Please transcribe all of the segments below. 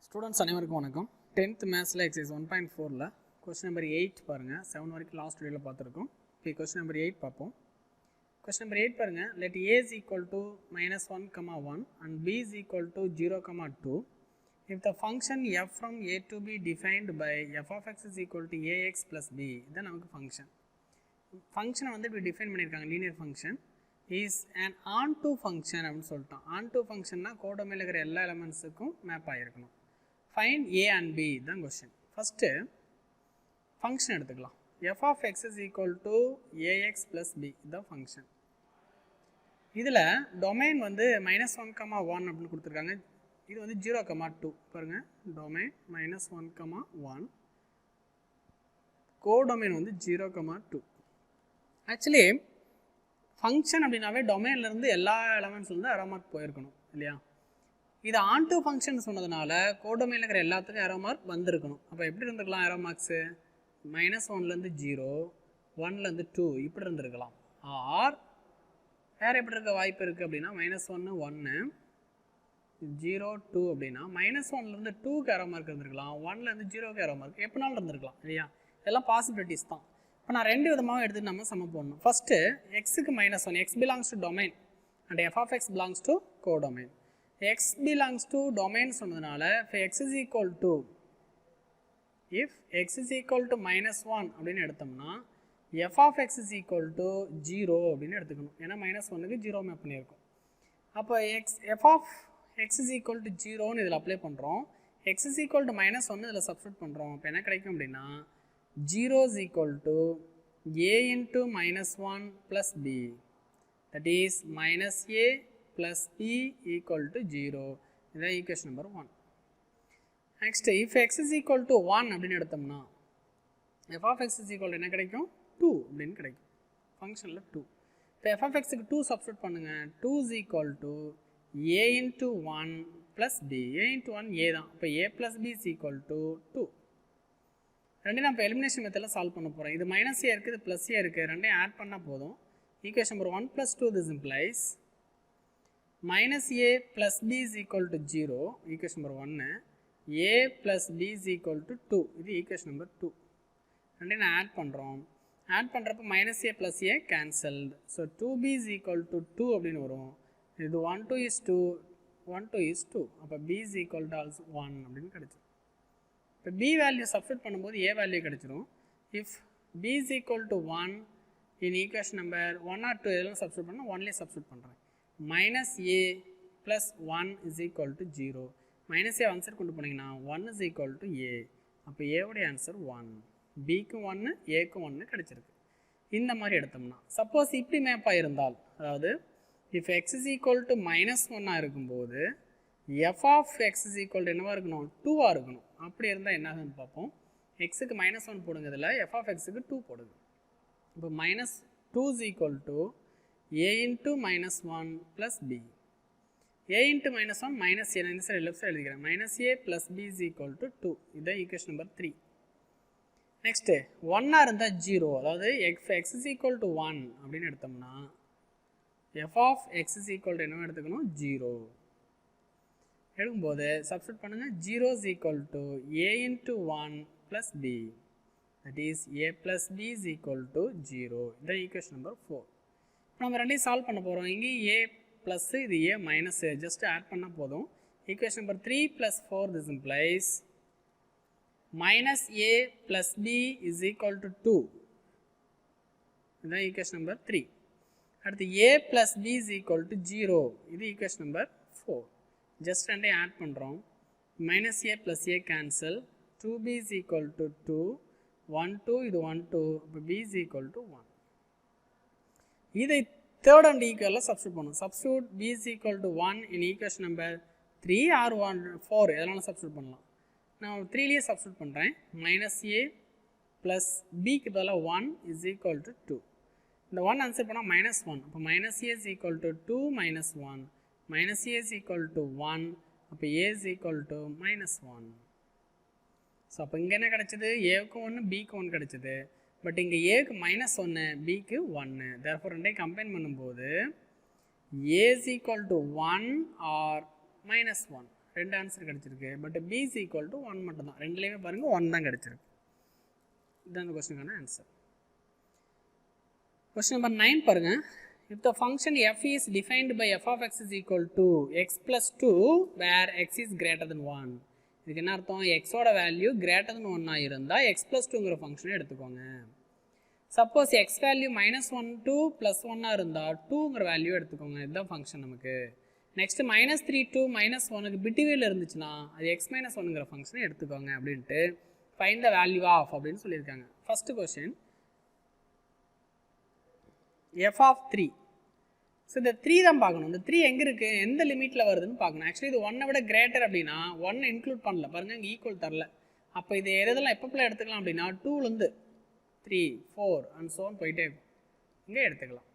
Students அனைவருக்கும் வணக்கம். 10th மேத்ஸில் exercise 1.4ல் question number 8 பாருங்கள். 7 வரைக்கும் லாஸ்ட் வீடியோவில் பார்த்துருக்கோம். இப்போ கொஸ்டின் நம்பர் 8 பார்ப்போம். கொஸ்டின் நம்பர் 8 பாருங்கள். Let a is equal to -1, and b is equal to 0, 2 if the function f from a to b defined by f of x is equal to ax plus b, இதுதான் நமக்கு ஃபங்க்ஷனை வந்து இப்படி define பண்ணியிருக்காங்க. Linear function is and onto function அப்படின்னு சொல்லிட்டோம். Onto ஃபங்க்ஷன்னா கோடமையில் இருக்கிற எல்லா எலமெண்ட்ஸுக்கும் மேப் ஆகிருக்கணும். ஃபைண்ட் a and b தான் கொஸ்டின். ஃபஸ்ட்டு ஃபங்க்ஷன் எடுத்துக்கலாம். f of x is equal to ax plus b இதுதான் ஃபங்க்ஷன். இதில் டொமைன் வந்து -1, 1 அப்படின்னு கொடுத்துருக்காங்க. இது வந்து 0, 2 பாருங்கள். டொமைன் -1, 1, கோடொமைன் வந்து 0, 2. ஆக்சுவலி ஃபங்க்ஷன் அப்படின்னாவே டொமைன்லேருந்து எல்லா எலமெண்ட்ஸ்லேருந்து அரோ மார்க் போயிருக்கணும் இல்லையா? இது ஆன்டூ ஃபங்க்ஷன் சொன்னதுனால கோடொமைனில் இருக்கிற எல்லாத்துக்கும் அரோ மார்க் வந்திருக்கணும். அப்போ எப்படி இருந்திருக்கலாம்? அரோ மார்க்ஸு -1லேருந்து 0, 1லேருந்து 2 இப்படி இருந்திருக்கலாம். ஆர் வேறு எப்படி இருக்க வாய்ப்பு இருக்குது அப்படின்னா -1, 1, 0, 2 அப்படின்னா -1லேருந்து 2க்கு அரோ மார்க் இருந்திருக்கலாம், 1லேருந்து 0க்கு அரோ மார்க் எப்படினாலும் இருந்திருக்கலாம் இல்லையா? இதெல்லாம் பாசிபிலிட்டிஸ் தான். இப்போ நான் ரெண்டு விதமாக எடுத்து நம்ம சம போடணும். ஃபஸ்ட்டு எக்ஸுக்கு -1, x belongs to domain and f of x belongs to codomain. x belongs to domain சொன்னதுனால if x is equal to -1 அப்படின்னு எடுத்தோம்னா f of x is equal to 0 அப்படின்னு எடுத்துக்கணும். ஏன்னா -1க்கு 0 மேப் பண்ணியிருக்கோம். அப்போ f of x is equal to 0ன்னு இதில் அப்ளை பண்ணுறோம். x is equal to -1 இதில் சப்ஸ்டியூட் பண்ணுறோம். இப்போ என்ன கிடைக்கும் அப்படின்னா 0 is equal to a into -1 plus b, that is -a plus b equal to 0. இதுதான் equation number 1. Next if x is equal to 1 அப்படின்னு எடுத்தோம்னா f of x is equal to என்ன கிடைக்கும்? 2 அப்படின்னு கிடைக்கும். ஃபங்க்ஷனில் 2. இப்போ f of xக்கு 2 சப்ஸ்டியூட் பண்ணுங்கள். 2 is equal to a into 1 plus b. a into 1 a தான். இப்போ a plus b is equal to 2. ரெண்டையும் நான் இப்போ எலிமினேஷன் மெத்தடில் சால்வ் பண்ண போகிறேன். இது -a இருக்குது, இது +a இருக்குது. ரெண்டையும் ஆட் பண்ணால் போதும். Equation number 1 + 2 this implies -a plus b is equal to 0. Equation number 1. a plus b is equal to 2. இது ஈக்குவேஷன் நம்பர் 2. ரெண்டையும் நான் ஆட் பண்ணுறோம். ஆட் பண்ணுறப்ப -a plus a cancelled. So 2b is equal to 2 அப்படின்னு வரும். இது 1, 2 is 2, 1, 2 is 2. அப்போ b is equal to also 1 அப்படின்னு கிடச்சிடும். இப்போ b வேல்யூ சப்ஸ்டியூட் பண்ணும்போது a வேல்யூ கிடச்சிடும். If b is equal to 1 in equation number 1 or 2 எதெல்லாம் சப்ஸ்டியூட் பண்ணால் 1லேயே சப்ஸ்டியூட் பண்ணுறேன். -a plus 1 is equal to 0. -a answer கொண்டு போனீங்கன்னா 1 is equal to a. அப்போ ஏவுடைய ஆன்சர் 1, பிக்கு 1, ஏக்கு 1 கிடச்சிருக்கு. இந்த மாதிரி எடுத்தோம்னா சப்போஸ் இப்படி மேப்பாக இருந்தால், அதாவது if x is equal to -1 இருக்கும்போது f of x is equal to என்னவாக இருக்கணும்? 2 இருக்கணும். அப்படி இருந்தால் என்ன ஆகுதுன்னு பார்ப்போம். எக்ஸுக்கு -1 போடுங்க, இதில் f of xக்கு 2 போடுங்க. இப்போ -2 is equal to a into -1 plus b. a into -1 -a, இந்த சைடு லெஃப்ட் சைடு எழுதிக்கிறேன். -a plus b is equal to 2. இதுதான் ஈக்குவேஷன் நம்பர் 3. நெக்ஸ்ட்டு 1 இருந்தால் 0, அதாவது x is equal to 1 அப்படின்னு எடுத்தோம்னா f of x is equal to என்ன எடுத்துக்கணும்? 0 எடுக்கும்போது சப்ஸ்டியூட் பண்ணுங்கள். 0 is equal to a into 1 plus b, that is a plus b is equal to 0. இதுதான் ஈக்குவேஷன் நம்பர் 4. நம்ம ரெண்டையும் சால்வ் பண்ண போகிறோம். இங்கே a ப்ளஸ் இது a மைனஸ், ஜஸ்ட் ஆட் பண்ணால் போதும். Equation number 3 + 4 this implies -a plus b is equal to 2. இதுதான் ஈக்குவேஷன் நம்பர் 3. அடுத்து a plus b is equal to 0. இது ஈக்குவேஷன் நம்பர் 4. ஜஸ்ட் ரெண்டையும் ஆட் பண்ணுறோம். -a plus a cancel. 2b is equal to 2, 1, 2, இது 1, 2. இப்போ b is equal to 1. இதை third and ஈக்குவலில் substitute பண்ணணும். Substitute b is equal to 1 in equation number 3 or 4 எதனாலும் substitute பண்ணலாம். நான் 3லேயே சப்ஸ்டியூட் பண்ணுறேன். -a plus bக்கு பதிலாக 1 is equal to 2. இந்த 1 ஆன்சர் பண்ணால் -1. அப்போ -a is equal to 2 minus 1. -a is equal to 1. அப்போ a is equal to -1. So அப்போ இங்கே என்ன கிடச்சிது? ஏக்கு 1, பிக்கு 1 கிடச்சிது. பட் இங்கே ஏக்கு -1, பிக்கு 1. தேர்ஃபோர் ரெண்டையும் கம்பைன் பண்ணும்போது a is equal to 1 or -1 ரெண்டு ஆன்சர் கிடச்சிருக்கு. But b is equal to 1 மட்டும் தான். ரெண்டுலேயுமே பாருங்கள் 1 தான் கிடச்சிருக்கு. இதுதான் அந்த கொஸ்டினுக்கான ஆன்சர். கொஸ்டின் நம்பர் 9 பாருங்கள். If the function f is defined by f of x is equal to x plus 2 where x is greater than 1. இதுக்கு என்ன அர்த்தம்? எக்ஸோட வேல்யூ greater than 1 இருந்தால் x plus 2ங்கிற ஃபங்க்ஷனை எடுத்துக்கோங்க. சப்போஸ் எக்ஸ் வேல்யூ -1 to +1 இருந்தால் 2ங்கிற value எடுத்துக்கோங்க. இதுதான் ஃபங்க்ஷன் நமக்கு. நெக்ஸ்ட் -3 to -1க்கு பிட்வீனில் இருந்துச்சுன்னா அது x - 1ங்கிற ஃபங்க்ஷனை எடுத்துக்கோங்க அப்படின்ட்டு ஃபைண்ட் த வேல்யூ ஆஃப் அப்படின்னு சொல்லியிருக்காங்க. First question f of 3. So இந்த 3 தான் பார்க்கணும். இந்த 3 எங்கே இருக்குது, எந்த லிமிட்டில் வருதுன்னு பார்க்கணும். ஆக்சுவலி இது 1 விட கிரேட்டர் அப்படின்னா 1 இன்க்ளூட் பண்ணல பாருங்கள், இங்கே ஈக்குவல் தரல. அப்போ இது எதெல்லாம் எப்பப்பெல்லாம் எடுத்துக்கலாம் அப்படின்னா 2லேருந்து 3 4 அண்ட் so on போயிட்டே இருக்கும். இங்கே எடுத்துக்கலாம்.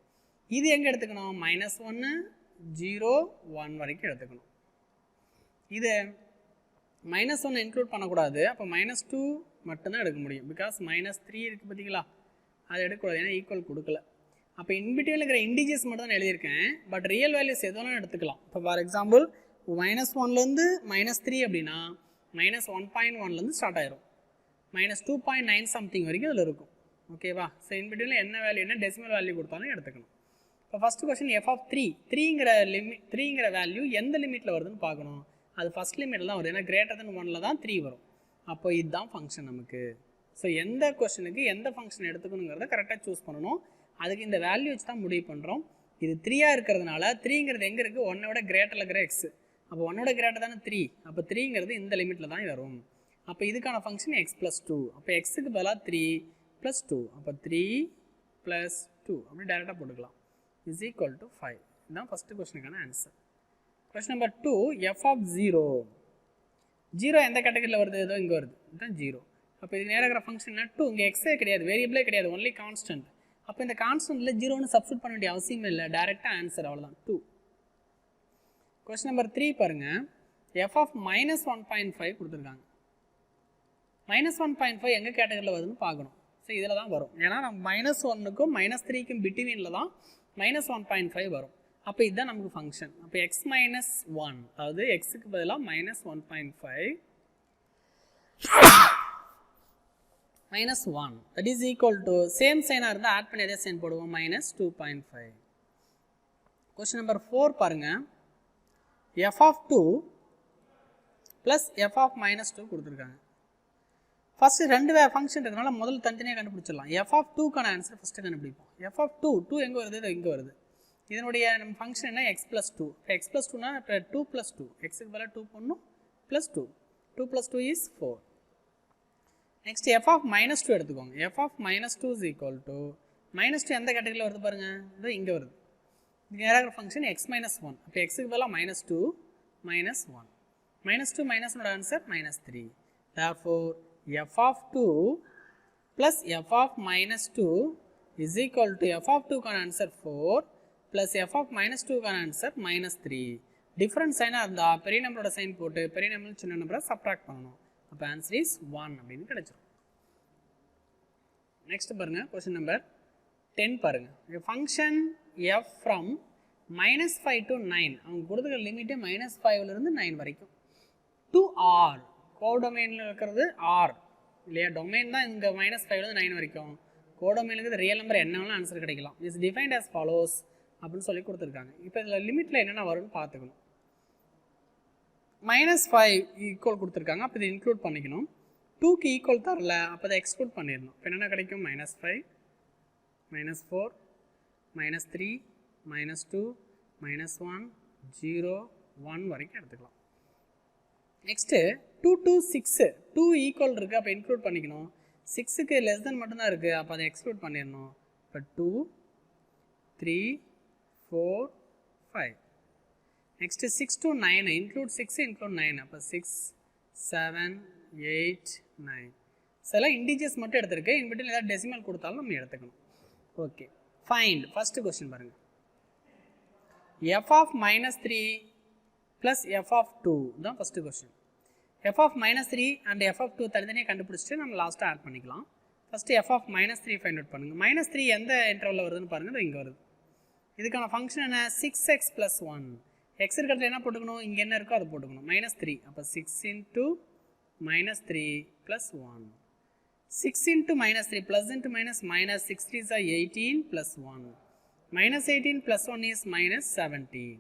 இது எங்கே எடுத்துக்கணும்? -1 0 1 வரைக்கும் எடுத்துக்கணும். இது -1 இன்க்ளூட் பண்ணக்கூடாது. அப்போ -2 மட்டும்தான் எடுக்க முடியும். பிகாஸ் -3 இருக்குது பார்த்தீங்களா, அது எடுக்கக்கூடாது, ஏன்னா ஈக்குவல் கொடுக்கல. அப்போ இன்பிட்வீனில் இருக்கிற இண்டிஜஸ் மட்டும் தான் எழுதியிருக்கேன். பட் ரியல் வேல்யூஸ் எதுவும் எடுத்துக்கலாம். இப்போ ஃபார் எக்ஸாம்பிள் -1லேருந்து -3 அப்படின்னா -1.1லேருந்து ஸ்டார்ட் ஆயிரும். -2.9 சம்திங் வரைக்கும் அதில் இருக்கும். ஓகேவா? ஸோ இன்பிட்வீனில் என்ன வேல்யூ, என்ன டெசிமல் வேல்யூ கொடுத்தாலும் எடுத்துக்கணும். இப்போ ஃபஸ்ட்டு கொஸ்டின் f of 3ங்கிற வேல்யூ எந்த லிமிட்டில் வருதுன்னு பார்க்கணும். அது ஃபஸ்ட் லிமிட்டில் தான் வருது, ஏன்னா கிரேட்டர் தென் 1ல் தான் 3 வரும். அப்போ இதுதான் ஃபங்க்ஷன் நமக்கு. ஸோ எந்த கொஸ்டினுக்கு எந்த ஃபங்க்ஷன் எடுத்துக்கணுங்கிறத கரெக்டாக சூஸ் பண்ணணும். அதுக்கு இந்த வேல்யூ வச்சு தான் முடிவு பண்ணுறோம். இது 3ஆக இருக்கிறதுனால 3ங்கிறது எங்கே இருக்குது, 1 விட கிரேட்டரில் இருக்கிற எக்ஸ். அப்போ 1 விட கிரேட்டர் தானே 3. அப்போ 3ங்கிறது இந்த லிமிட்டில் தான் வரும். அப்போ இதுக்கான ஃபங்க்ஷன் x + 2. அப்போ எக்ஸுக்கு பதிலாக 3 + 2. அப்போ 3 + 2 அப்படி டேரெக்டாக போட்டுக்கலாம். Is equal to 5. இதுதான் ஃபஸ்ட்டு கொஸ்டினுக்கான answer. Question number 2 f of 0. 0 எந்த கேட்டகரியில் வருது? ஏதோ இங்கே வருது, இதுதான் 0. அப்போ இது நேராக இருக்கிற ஃபங்க்ஷன் 2. இங்கே எக்ஸே கிடையாது, வேரியபிளே கிடையாது, ஒன்லி கான்ஸ்டன்ட். அப்போ இந்த கான்ஸ்டன்ட்டில் 0ன்னு சப்ஸ்டியூட் பண்ண வேண்டிய அவசியமே இல்லை, டேரெக்டாக ஆன்சர் அவ்வளோதான் 2. கொஸ்டின் நம்பர் 3 பாருங்கள். f of -1.5 கொடுத்துருக்காங்க. -1.5 எங்கே கேட்டகரியில் வருதுன்னு பார்க்கணும். ஸோ இதில் தான் வரும், ஏன்னா நம்ம -1க்கும் -3க்கும் பிட்வீனில் தான் -1.5 வரும். அப்போ இதுதான் நமக்கு ஃபங்க்ஷன். அப்போ x - 1, அதாவது எக்ஸுக்கு பதிலாக -1.5 -1 that is equal to same சைனாக இருந்தால் ஆட் பண்ணி அதே சைன் போடுவோம், -2.5. கொஸ்டின் நம்பர் 4 பாருங்கள். f of 2 + f of -2 கொடுத்துருக்காங்க. ஃபஸ்ட்டு ரெண்டு ஃபங்க்ஷன் இருக்கிறனால முதல்ல தனித்தனியாக கண்டுபிடிச்சிடலாம். f of 2க்கான ஆன்சர் ஃபஸ்ட்டு கண்டுபிடிப்போம். f of 2 எங்கே வருது? இது இங்கே வருது. இதனுடைய நம்ம ஃபங்க்ஷன் என்ன? x + 2. இப்போ x + 2னா இப்போ 2 + 2, எக்ஸுக்கு பதிலாக 2 பண்ணணும், +2. 2 + 2 is 4. நெக்ஸ்ட் f of -2 எடுத்துக்கோங்க. f of -2 is equal to -2 எந்த கேட்டகரியில் வருது பாருங்கள், இது இங்கே வருது. இது நேராக ஃபங்க்ஷன் x - 1. அப்போ எக்ஸுக்கு பதிலாக -2 -1. -2 -1 answer -3. therefore f of 2 + f of -2 is equal to f of 2க்கான ஆன்சர் 4 + f of -2க்கான ஆன்சர் -3. டிஃப்ரெண்ட் சைனாக இருந்தால் பெரிய நம்பரோட சைன் போட்டு பெரிய நம்பர் சின்ன நம்பரை சப்ராக்ட் பண்ணணும். அப்போ ஆன்சர் இஸ் 1 அப்படின்னு கிடைச்சிடும். நெக்ஸ்ட் பாருங்கள். கொஸ்டின் நம்பர் 10 பாருங்கள். Function f from -5 to 9. அவங்க கொடுத்துக்கிற லிமிட்டே -5லேருந்து 9 வரைக்கும். to r, கோடொமைனில் இருக்கிறது r இல்லையா, டொமைன் தான் இங்கே -5லேருந்து 9 வரைக்கும். கோடொமைனுக்கு ரியல் நம்பர் என்ன வேணாலும் ஆன்சர் கிடைக்கலாம். இஸ் டிஃபைன்ட் as follows அப்படின்னு சொல்லி கொடுத்துருக்காங்க. இப்போ இதில் லிமிட்டில் என்னென்ன வரும்னு பார்த்துக்கணும். -5 ஈக்குவல் கொடுத்துருக்காங்க, அப்போ இதை இன்க்ளூட் பண்ணிக்கணும். 2க்கு ஈக்குவல் தரல, அப்போ அதை எக்ஸ்க்ளூட் பண்ணிடணும். இப்போ என்னென்ன கிடைக்கும்? -5 -4 -3 -2 -1 0 1 வரைக்கும் எடுத்துக்கலாம். நெக்ஸ்ட்டு 2 to 6, 2 ஈக்குவல் இருக்குது, அப்போ இன்க்ளூட் பண்ணிக்கணும். 6க்கு லெஸ் தென் மட்டும்தான் இருக்குது, அப்போ அதை எக்ஸ்க்ளூட் பண்ணிடணும். இப்போ 2 3 4 5. நெக்ஸ்ட்டு 6 to 9, இன்க்ளூட் 6 இன்க்ளூட் 9, அப்போ 6 7 8 9. சில இண்டிஜஸ் மட்டும் எடுத்துருக்கு, இன்பிட்வீன் ஏதாவது டெசிமல் கொடுத்தாலும் நம்ம எடுத்துக்கணும். Okay, find. ஃபஸ்ட்டு கொஸ்டின் பாருங்கள். f of -3 + f of 2 தான் first question. f of -3 and f of 2 தனித்தனியாக கண்டுபிடிச்சிட்டு நம்ம லாஸ்ட்டாக ஆட் பண்ணிக்கலாம். First f of -3 find out பண்ணுங்கள். -3 எந்த இன்டர்வலில் வருதுன்னு பாருங்கள், இங்கே வருது. இதுக்கான ஃபங்க்ஷன் என்ன? 6x + 1. எக்ஸ் இருக்கிறது என்ன போட்டுக்கணும், இங்கே என்ன இருக்கோ அதை போட்டுக்கணும். -3 அப்போ 6 into -3 plus 1. 6 into -3 plus into minus, minus 6 3s are 18 plus 1. -18 plus 1 is -17.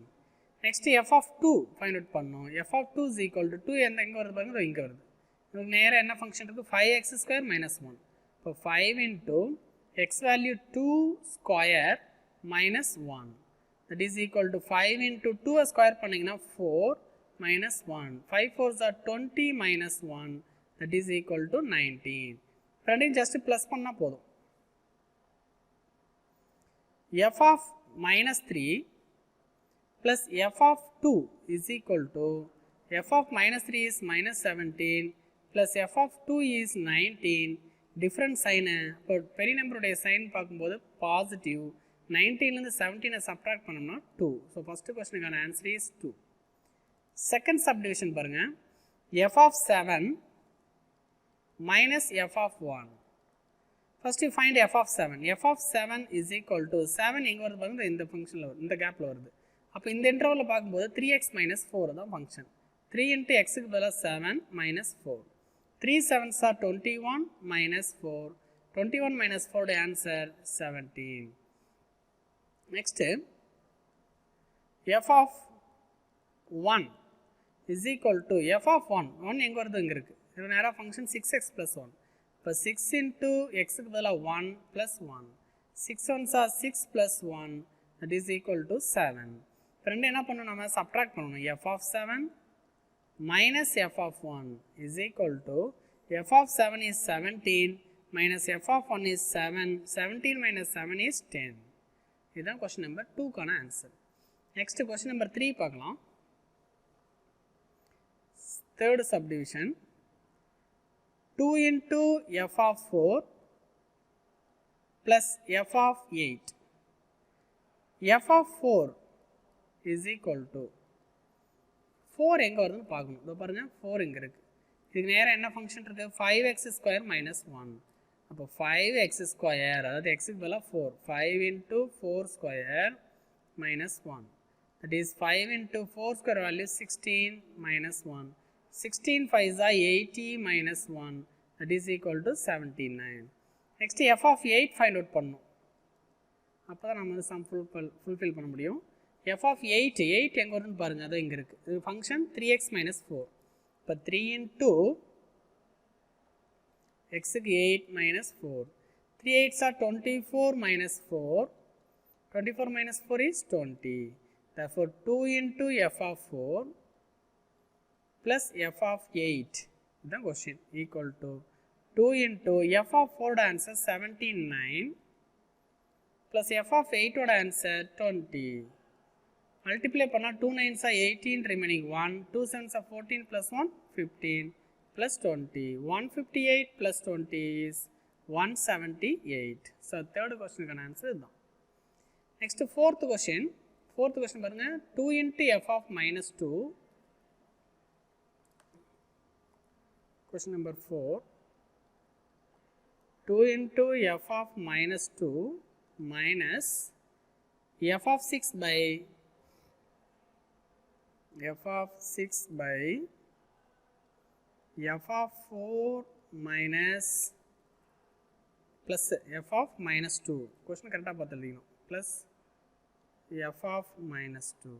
Next f of 2 find out பண்ணோம். f of 2 is equal to 2 எங்கே வருது பாருங்க, இங்கே வருது. இதுக்கு நேராக என்ன ஃபங்க்ஷன் இருக்குது, 5x square minus 1. இப்போ 5 into x value 2 square minus 1. That is equal to 5 into 2 square பண்ணிங்கன்னா 4 minus 1. 5 4s are 20 minus 1. That is equal to 19. ரெண்டையும் just plus பண்ணால் போதும். f of -3 plus f of 2 is equal to f of -3 is -17 plus f of 2 is 19. Different sign. இப்போ பெரிய நம்பருடைய sign பார்க்கும்போது positive. 19லேருந்து 17 subtract பண்ணோம்னா 2. ஸோ ஃபஸ்ட்டு கொஸ்டினுக்கான ஆன்சர் இஸ் 2. செகண்ட் சப்டிவிஷன் பாருங்கள், f of 7 minus f of 1. First you find f of 7. f of 7 is equal to 7 எங்கே வருது பாருங்க, இந்த ஃபங்க்ஷனில் வருது, இந்த கேப்பில் வருது. அப்போ இந்த இன்டர்வலில் பார்க்கும்போது 3x minus 4 தான் ஃபங்க்ஷன். 3 into xக்கு பதிலாக 7 minus 4. 3 7s are 21 minus 4. 21 minus 4 answer 17. Next, f of 1 is equal to f of 1. 1 எங்கே வருது, இங்கே இருக்குது. இது நேராக ஃபங்க்ஷன் 6x plus 1. இப்போ 6 into xக்கு பதிலாக 1 plus 1. 6 1s are 6 plus 1. That is equal to 7. இப்போ ரெண்டு என்ன பண்ணணும், நம்ம சப்ட்ராக்ட் பண்ணணும். f of 7 minus f of 1 is equal to f of 7 is 17 minus f of 1 is 7. 17 minus 7 is 10. இதுதான் கொஸ்டின் நம்பர் 2க்கான ஆன்சர். நெக்ஸ்ட் கொஸ்டின் நம்பர் 3 பார்க்கலாம். Third subdivision, 2 into f of 4 plus f of 8. f of 4 is equal to 4 எங்கே வருதுன்னு பார்க்கணும். இதோ பாருங்கள், 4 இங்கே இருக்குது. இதுக்கு நேராக என்ன ஃபங்க்ஷன் இருக்குது, 5x square minus 1. அப்போ 5x square, அதாவது xக்கு பதிலாக 4. 5 into 4 square minus 1. That is 5 into 4 square value 16 minus 1. 16 5s are 80 minus 1. That is equal to 79. Next f of 8 find out பண்ணணும். அப்போ தான் நம்ம சம் ஃபுல்ஃபில் பண்ண முடியும். f of 8 எங்கே வருதுன்னு பாருங்கள், அது இங்கே இருக்குது. இது ஃபங்க்ஷன் 3x minus 4. இப்போ 3 into xக்கு 8 minus 4. 3 8s are 24 minus 4. 24 minus 4 is 20. Therefore 2 into f of 4 plus f of 8, the question, equal to 2 into f of 4 answer 79 plus f of 8 answer 20. Multiply பண்ணா 2 9s are 18 remaining 1. 2 7s are 14 plus 1 15 plus 20. 158 plus 20 is 178. So third question can answer that. Next fourth question. Fourth question பாருங்க, 2 into f of minus 2. Question number 4. 2 into f of minus 2 minus f of 6 by f of 6 by f of 4 minus plus f of minus 2. Question correct பார்த்துள்ளீங்க. Plus f of minus 2.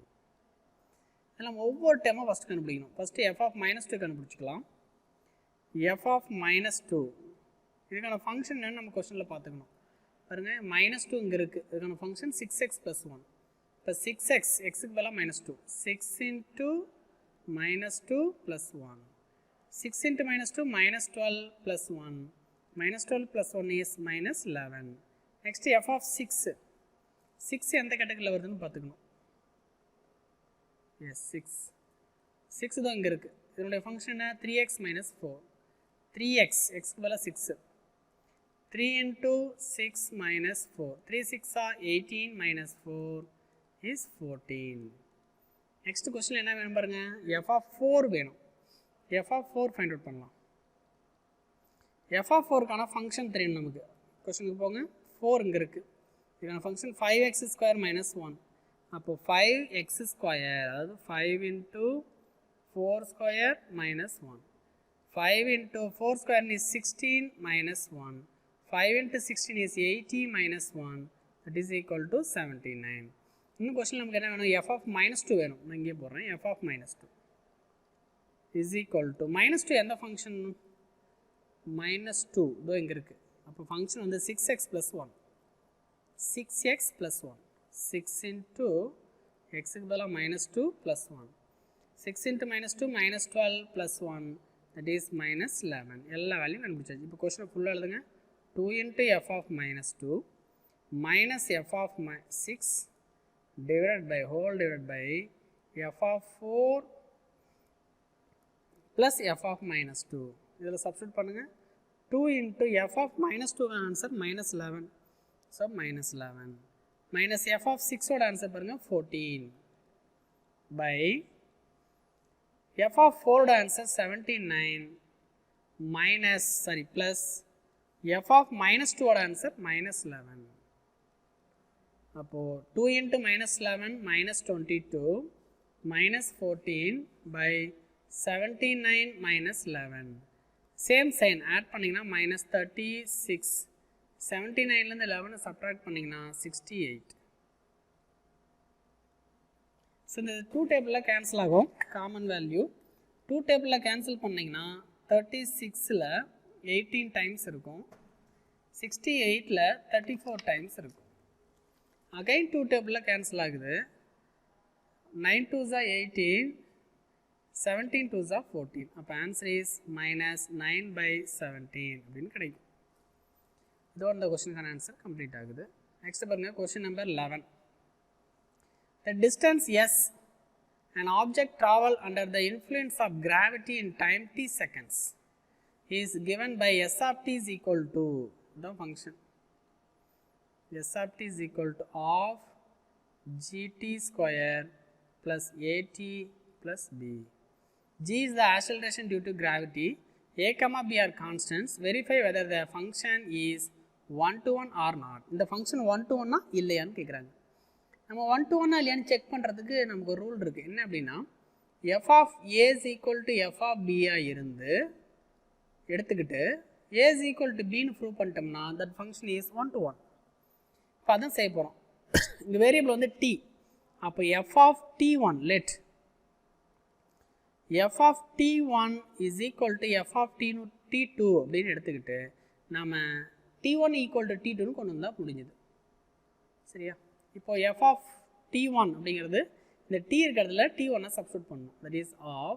நம்ம ஒவ்வொரு டைமும் first கண்டுபிடிக்கணும். First f of minus 2 கண்டுபிடிச்சிக்கலாம். f of minus 2 இதுக்கான function என்னன்னு நம்ம கொஸ்டினில் பார்த்துக்கணும். பாருங்கள், -2 இங்கே இருக்குது. இதுக்கான ஃபங்க்ஷன் 6x plus 1. இப்போ 6x, xக்கு பதிலாக -2. 6 into -2 plus 1. 6 into -2 -12 plus 1. -12 plus 1 is -11. Next f of 6. 6 எந்த கேட்டகரியில் வருதுன்னு பார்த்துக்கணும். எஸ் 6 தான் இங்கே இருக்குது. இதனுடைய ஃபங்க்ஷன் என்ன, 3x minus 4. 3x, xக்கு பதிலாக 6. 3 into 6 minus 4. 3 6 are 18 minus 4 is 14. Next question என்ன வேணும் பாருங்க, f of 4 வேணும். f of 4 find out பண்ணலாம். f of 4 கான ஃபங்க்ஷன் தெரியும் நமக்கு. கொஸ்டினுக்கு போங்க, 4 இங்கே இருக்குது. இதுக்கான ஃபங்க்ஷன் 5x square minus 1. அப்போ 5x ஸ்கொயர், அதாவது 5 into 4 square minus 1. 5 into 4 square is 16 minus 1. 5 into 16 is 80 minus 1. That is equal to 79. இன்னும் கொஸ்டின் நமக்கு என்ன வேணும்? f of minus 2 வேணும். நான் இங்கே போடுறேன். f of minus 2 is equal to minus 2 எந்த ஃபங்க்ஷன்? minus 2 இதோ இங்கே இருக்குது. அப்போ ஃபங்க்ஷன் வந்து 6x plus 1. 6x plus 1. 6 into xக்கு பதிலாக minus 2 plus 1. 6 into minus 2 minus 12 plus 1, that is minus 11. எல்லா வேல்யூம் கண்டுபிடிச்சாச்சு. இப்போ கொஸ்டினை ஃபுல்லாக எழுதுங்க. 2 into f of minus 2 minus f of 6 divided by whole divided by f of 4 plus f of minus 2. இதில் substitute பண்ணுங்கள். 2 into f of minus 2 answer minus 11. So minus 11 minus f of 6 ஓட ஆன்சர் பாருங்கள் 14 by f of 4 ஓட answer 79 minus plus f of minus 2 ஓட answer minus 11. அப்போது 2 into minus 11 minus 22 minus 14 by 79 minus 11. Same sign add பண்ணிங்கன்னா minus 36. 79லேருந்து 11 subtract பண்ணிங்கன்னா 68. So இந்த 2 டேபிளில் கேன்சல் ஆகும். காமன் வேல்யூ 2 டேபிளில் கேன்சல் பண்ணிங்கன்னா 36ல் 18 டைம்ஸ் இருக்கும். 68ல் 34 டைம்ஸ் இருக்கும். அகைன் 2 டேபிளில் கேன்சல் ஆகுது. 9 2s are 18, 17 2s are 14. அப்போ ஆன்சர் இஸ் minus 9 by 17 அப்படின்னு கிடைக்கும். இதோட இந்த கொஸ்டினுக்கான ஆன்சர் கம்ப்ளீட் ஆகுது. நெக்ஸ்ட் பாருங்கள் question number 11. The distance s an object travel under the influence of gravity in time t seconds is given by s of t is equal to the function s of t is equal to of gt square plus at plus b. G is the acceleration due to gravity. A comma b are constants. Verify whether the function is 1 to 1 or not. இந்த function 1 to 1 இல்லையான்னு கேட்குறாங்க. நம்ம 1 to 1 இல்லையான்னு check பண்ணுறதுக்கு நமக்கு ஒரு rule இருக்குது. என்ன அப்படின்னா f of a is equal to f of b இருந்து எடுத்துக்கிட்டு a is equal to b ன்னு ப்ரூவ் பண்ணிட்டோம்னா that function is 1 to 1. இப்போ அதான் செய்ய போகிறோம். இந்த வேரியபிள் வந்து t. அப்போ f of t1 let f of t1 is equal to f of t2 அப்படின்னு எடுத்துக்கிட்டு நம்ம t1 equal to t2ன்னு கொண்டு வந்தால் முடிஞ்சது. சரியா? இப்போ f of t1 அப்படிங்கிறது இந்த t இருக்கிறதுல t1 சப்ஸ்டியூட் பண்ணணும். that is of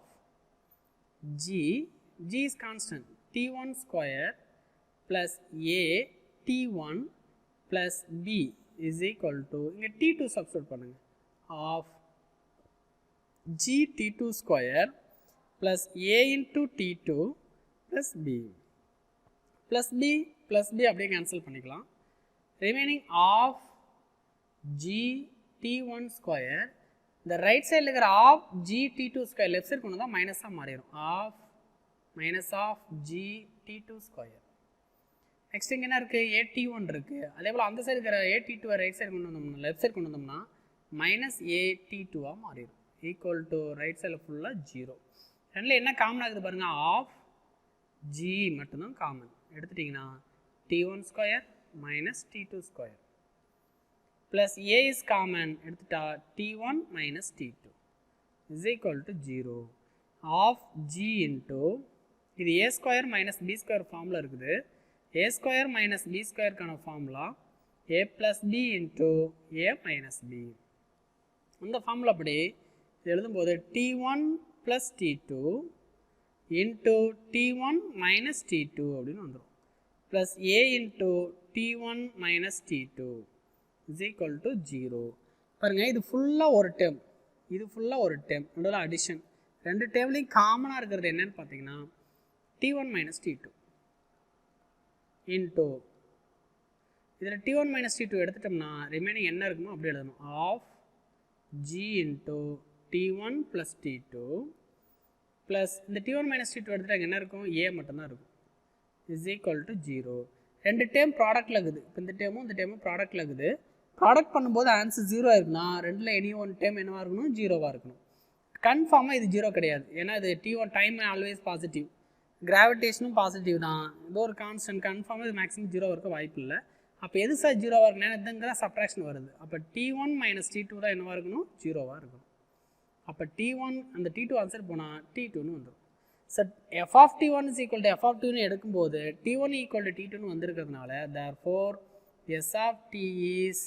g is constant t1 square plus a t1 plus b is equal to இங்கே t2 சப்ஸ்டியூட் பண்ணுங்க. of g t2 square plus a into t2 plus b அப்படியே cancel பண்ணிக்கலாம். Remaining of g t1 square இந்த right சைடில் இருக்கிற of g t2 square left side கொண்டு வந்தால் மைனஸாக மாறிடும். Of minus of g t2 square. Next இங்கே என்ன இருக்குது? a t1 இருக்குது. அதே போல் அந்த சைடு இருக்கிற a t2 ரைட் சைடு கொண்டு வந்தோம்னா லெஃப்ட் சைடு கொண்டு வந்தோம்னா மைனஸ் a t2 மாறிடும். ஈக்குவல் டு ரைட் சைடில் ஃபுல்லாக 0. ரெண்டில் என்ன காமன் ஆகுது பாருங்கள்? ஆஃப் g மட்டும்தான் காமன். எடுத்துட்டிங்கன்னா t1 square minus t2 square plus a is common எடுத்துட்டா t1 minus t2 is equal to 0. Half g into இது a square minus b square ஃபார்மில் இருக்குது. a ஸ்கொயர் மைனஸ் b ஸ்கொயருக்கான formula a plus b into a minus b. அந்த formula அப்படி எழுதும்போது t1 plus t2 into t1 minus t2 அப்படின்னு வந்துடும். Plus a into t1 minus t2 is equal to 0. பாருங்கள் இது ஃபுல்லாக ஒரு டேர்ம், இது ஃபுல்லாக ஒரு டேர்ம். நடுவில் அடிஷன். ரெண்டு டேர்ம்லையும் காமனாக இருக்கிறது என்னன்னு பார்த்தீங்கன்னா t1 மைனஸ் t2 இன்ட்டு இதில் t1 மைனஸ் t2 எடுத்துட்டோம்னா ரிமைனிங் என்ன இருக்குமோ அப்படி எழுதணும். Of g into t1 plus t2 plus இந்த t1 மைனஸ் t2 எடுத்துட்டாங்க என்ன இருக்கும்? a மட்டும்தான் இருக்கும். Is equal to 0. ரெண்டு டேர்ம் ப்ராடக்டில் இருக்குது. இப்போ இந்த டேர்மும் ப்ராடக்டில் இருக்குது. ப்ராடக்ட் பண்ணும்போது ஆன்சர் 0 இருக்குன்னா ரெண்டில் எனி ஒன் டைம் என்னவாக இருக்கணும், 0வாக இருக்கணும். கன்ஃபார்மாக இது 0 கிடையாது, ஏன்னா இது T1 டைம் ஆல்வேஸ் பாசிட்டிவ், கிராவிடேஷனும் பாசிட்டிவ் தான், இது ஒரு கான்ஸ்டன்ட், கன்ஃபார்மாக இது மேக்ஸிமம் 0 இருக்க வாய்ப்பு இல்லை. அப்போ எது சார் 0வாக இருக்குன்னா இதுங்கிற சப்ட்ராக்ஷன் வருது. அப்போ T1 மைனஸ் T2 தான் என்னவாக இருக்கணும், 0வாக இருக்கணும். அப்போ T1 அந்த T2 ஆன்சர் போனால் T2ன்னு வந்துடும். Sir f of T1 is equal to f of T2ன்னு எடுக்கும்போது T1 equal to T2ன்னு வந்திருக்கிறதுனால therefore S of T is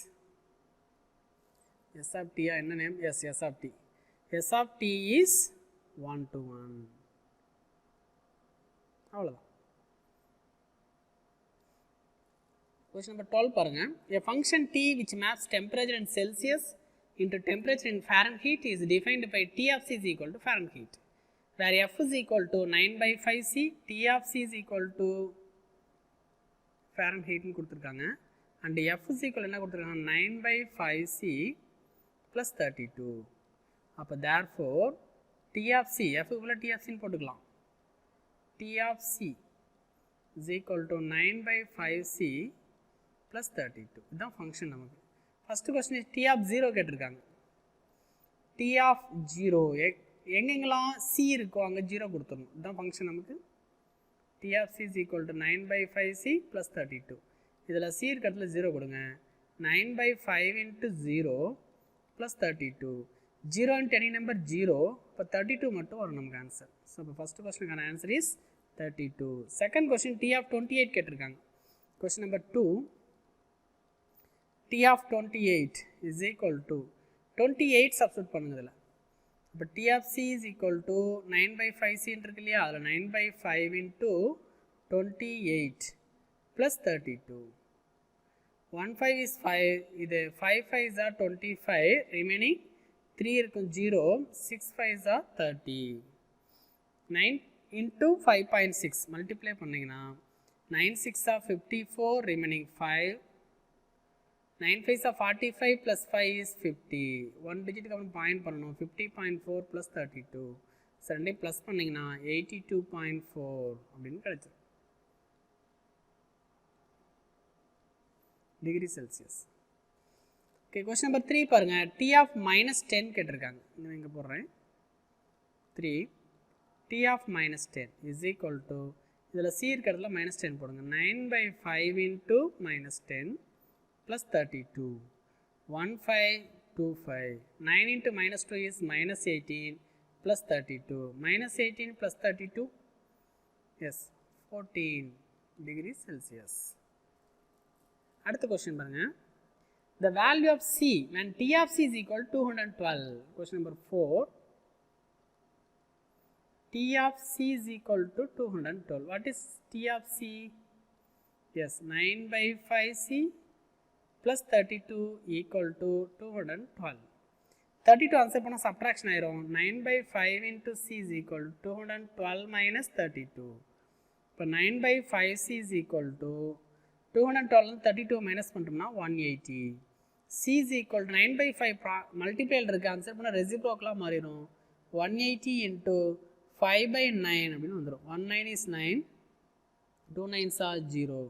S of T என்ன name, yes S of T, S of T is 1 to 1. அவ்வளோதான். Question number 12 பாருங்க. A function T which maps temperature in Celsius into temperature in Fahrenheit is defined by T of C is equal to Fahrenheit, where F is equal to 9/5 C, T of C is equal to Fahrenheit னு கொடுத்துருக்காங்க, and F is equal என்ன கொடுத்துருக்காங்க 9/5 C plus 32. அப்போ therefore T of C, F உள்ள T of C னு போட்டுக்கலாம், T of C is equal to 9/5 C plus 32. இதுதான் function நமக்கு. ஃபஸ்ட்டு கொஸ்டின் T of 0 கேட்டிருக்காங்க. T of 0 எங்கெங்கெல்லாம் C இருக்கோ அங்கே 0 கொடுத்துடணும், இதுதான் ஃபங்க்ஷன் நமக்கு. T of C is equal to 9/5 C plus 32. இதில் C இருக்கிறதுல 0 கொடுங்க, 9/5 into 0 plus 32. 0 into any number 0, இப்போ 32 மட்டும் வரும் நமக்கு ஆன்சர். ஸோ இப்போ ஃபஸ்ட்டு கொஸ்டினுக்கான answer is 32. Second question T of 28 கேட்டிருக்காங்க. Question number 2, T of 28 is equal to 28 substitute பண்ணுங்க இதில். இப்போ T of C is equal to 9/5 C இருக்கு இல்லையா, அதில் 9/5 into 28 plus 32. 1/5 is 5, இது 5/5 are 25, remaining 3 இருக்கும் 0, 6/5 are 30. 9 into 5.6 மல்டிப்ளை பண்ணிங்கன்னா 9/6 are 54, remaining 5, 9/5 are 45 plus 5 is 50. 1 digit அப்புறம் பாயிண்ட் பண்ணணும், 50.4 plus 32. ஸோ ரெண்டையும் ப்ளஸ் பண்ணிங்கன்னா 82.4 அப்படின்னு கிடைச்சிடும் degree Celsius. Okay, question number 3 பாருங்கள். T of -10 கேட்டிருக்காங்க, இங்கே போடுறேன் 3, T of -10 is equal to, இதில் C இருக்கிறதுல -10 போடுங்க, 9/5 into -10 plus 32, 1525, 9 into -2 is -18 plus 32, -18 plus 32, yes 14 degrees Celsius. அடுத்த கொஸ்டின் பாருங்க. The value of C when T of C is equal to 212. Question number 4. T of C is equal to 212. What is T of C? Yes, 9/5 C plus 32 equal to 212. 32 answer பண்ண subtraction ஆயிரும். 9/5 into C is equal to 212 minus 32. இப்போ 9/5 C is equal to 212 32 minus பண்ணிட்டோம்னா 180. C is equal to 9/5 மல்டிப்ளைல இருக்கு, answer பண்ண ரெசிப்ரோக்கலாக மாறிடும். 180 into 5/9 அப்படின்னு வந்துடும். 19 is 9, 2 9s are 0.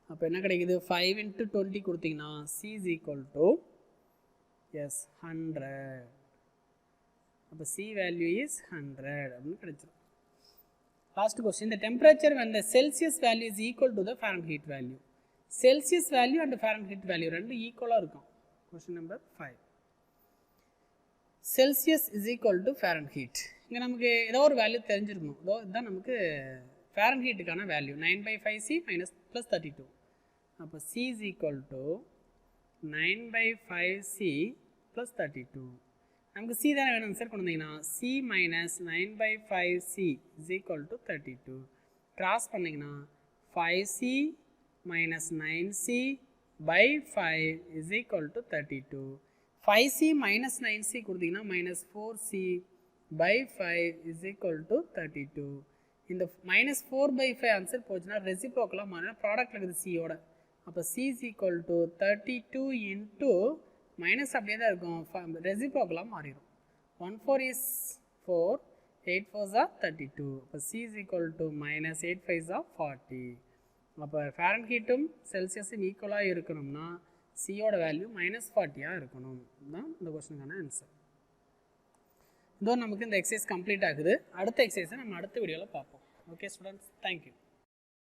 அப்போ என்ன கிடைக்குது, 5 into 20 கொடுத்தீங்கன்னா C is equal to, yes 100. அப்போ C value is 100 அப்படின்னு கிடைச்சிடும். Last question, the temperature when the Celsius value is equal to the Fahrenheit value. Celsius value and Fahrenheit value ரெண்டு ஈக்குவலாக இருக்கும். Question number 5, Celsius is equal to Fahrenheit. இங்கே நமக்கு ஏதோ ஒரு வேல்யூ தெரிஞ்சிருக்கணும். இதுதான் நமக்கு Fahrenheitக்கான வேல்யூ, 9/5 C minus plus 32. அப்போ C is equal to 9/5 C plus 32. நமக்கு C தானே வேணும், சார் கொண்டு வந்தீங்கன்னா C minus 9/5 C is equal to 32. Cross பண்ணிங்கன்னா 5C minus 9C by 5 is equal to 32. 5C minus 9C கொடுத்தீங்கன்னா minus 4C by 5 is equal to 32. இந்த minus 4 by 5 answer போச்சுன்னா ரெசிப்ரோக்கலாக மாறினா ப்ராடக்ட் இருக்குது சியோட. அப்போ C is equal to 32 into minus அப்படியே தான் இருக்கும், ரெசிப்ரோக்கலாக மாறிடும். 1 4 is 4, 8 4s are 32. அப்போ C is equal to minus 8 5s are 40. அப்போ ஃபாரன்ஹீட்டும் செல்சியஸும் ஈக்குவலாக இருக்கணும்னா சியோட வேல்யூ -40 இருக்கணும் தான் இந்த கொஸ்டினுக்கான ஆன்சர். இதோ நமக்கு இந்த எக்ஸசைஸ் கம்ப்ளீட் ஆகுது. அடுத்த எக்ஸசைஸை நம்ம அடுத்த வீடியோவில் பார்ப்போம். Okay students, thank you.